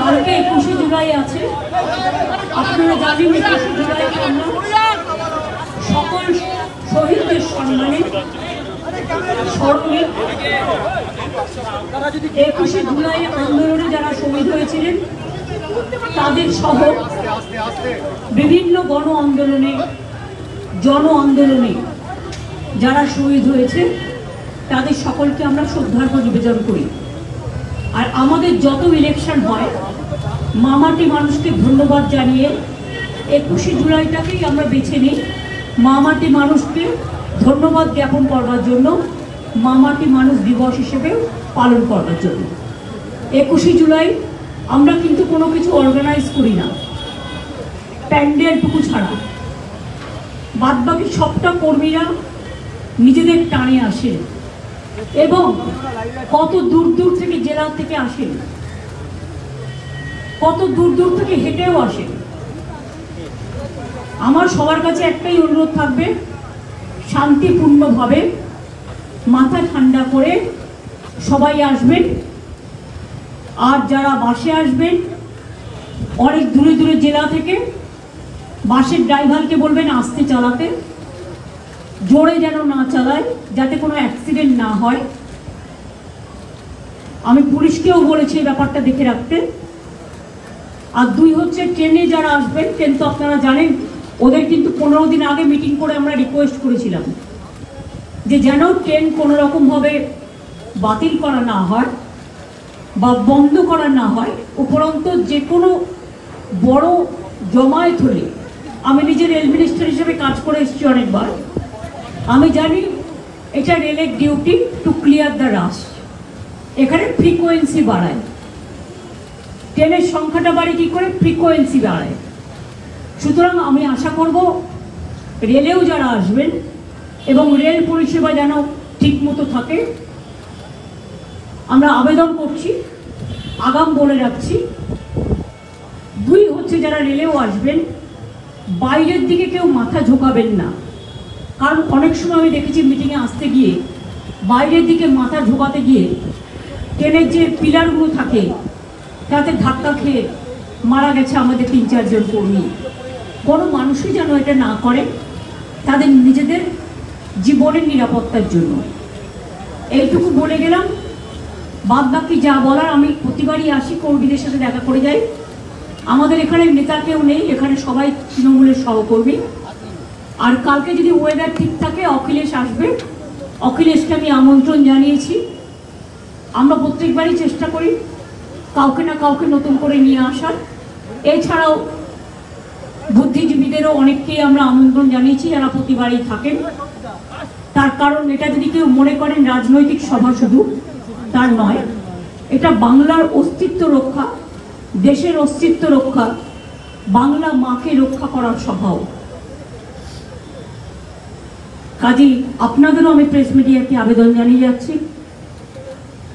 কালকে 21শে জুলাই আছে। আপনারা জানেন 21শে জুলাই আমরা সকল শহীদদের সম্মানে স্মরণে 21শে জুলাই আন্দোলনে যারা শহীদ হয়েছিলেন তাদের সহ বিভিন্ন গণ আন্দোলনে জন আন্দোলনে যারা শহীদ হয়েছে তাদের সকলকে আমরা শ্রদ্ধার্ঘ নিবেদন করি। আর আমাদের যত ইলেকশন হয় মামাটি মানুষকে ধন্যবাদ জানিয়ে 21শে জুলাইটাকেই আমরা বেছে নিই মামাটি মানুষকে ধন্যবাদ জ্ঞাপন করবার জন্য, মামাটি মানুষ দিবস হিসেবে পালন করবার জন্য। 21শে জুলাই আমরা কিন্তু কোনো কিছু অর্গানাইজ করি না, প্যান্ডেলটুকু ছাড়া। বাদবাকি সবটা কর্মীরা নিজেদের টানে আসেন এবং কত দূর দূর থেকে জেলা থেকে আসেন, কত দূর দূর থেকে হেঁটেও আসেন। আমার সবার কাছে একটাই অনুরোধ থাকবে, শান্তিপূর্ণভাবে মাথা ঠান্ডা করে সবাই আসবেন। আর যারা বাসে আসবেন অনেক দূরে দূরে জেলা থেকে, বাসের ড্রাইভারকে বলবেন আস্তে চালাতে, জোরে যেন না চালায় যাতে কোনো অ্যাক্সিডেন্ট না হয়। আমি পুলিশকেও বলেছি এই ব্যাপারটা দেখে রাখতে। আর 2 হচ্ছে ট্রেনে যারা আসবেন, ট্রেন তো আপনারা জানেন ওদের কিন্তু 15 দিন আগে মিটিং করে আমরা রিকোয়েস্ট করেছিলাম যে যেন ট্রেন কোনো রকমভাবে বাতিল করা না হয় বা বন্ধ করা না হয়। উপরন্ত যে কোনো বড় জমায়েত হলে, আমি নিজে রেল মিনিস্টার হিসেবে কাজ করে এসেছি অনেকবার, আমি জানি এটা রেলের ডিউটি টু ক্লিয়ার দ্য রাশ। এখানে ফ্রিকোয়েন্সি বাড়ায়, ট্রেনের সংখ্যাটা বাড়ে কী করে, ফ্রিকোয়েন্সি বাড়ায়। সুতরাং আমি আশা করব রেলেও যারা আসবেন এবং রেল পরিষেবা যেন ঠিক মতো থাকে। আমরা আবেদন করছি, আগাম বলে রাখছি। 2 হচ্ছে যারা রেলেও আসবেন বাইরের দিকে কেউ মাথা ঝোঁকাবেন না, কারণ অনেক সময় আমি দেখেছি মিটিংয়ে আসতে গিয়ে বাইরের দিকে মাথা ঝোঁকাতে গিয়ে ট্রেনের যে পিলারগুলো থাকে তাতে ধাক্কা খেয়ে মারা গেছে আমাদের 3-4 জন কর্মী। কোনো মানুষই যেন এটা না করে, তাদের নিজেদের জীবনের নিরাপত্তার জন্য। এইটুকু বলে গেলাম। বাদ বাকি যা বলার, আমি প্রতিবারই আসি, কর্মীদের সাথে দেখা করে যাই। আমাদের এখানে নেতা কেউ নেই, এখানে সবাই তৃণমূলের সহকর্মী। আর কালকে যদি ওয়েদার ঠিক থাকে অখিলেশ আসবে, অখিলেশকে আমি আমন্ত্রণ জানিয়েছি। আমরা প্রত্যেকবারই চেষ্টা করি কাউকে না কাউকে নতুন করে নিয়ে আসার। এছাড়াও বুদ্ধিজীবীদেরও অনেককেই আমরা আমন্ত্রণ জানিয়েছি যারা প্রতিবারই থাকেন। তার কারণ এটা যদি কেউ মনে করেন রাজনৈতিক সভা, শুধু তার নয়, এটা বাংলার অস্তিত্ব রক্ষা, দেশের অস্তিত্ব রক্ষা, বাংলা মাকে রক্ষা করার সভাও। কাজেই আপনাদেরও আমি প্রেস মিডিয়াকে আবেদন জানিয়ে যাচ্ছি,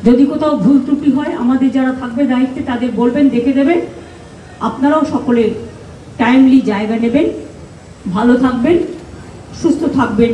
যদি কোথাও ভুল ত্রুটি হয় আমাদের যারা থাকবে দায়িত্বে তাদের বলবেন, দেখে দেবেন। আপনারাও সকলে টাইমলি জায়গা নেবেন। ভালো থাকবেন, সুস্থ থাকবেন।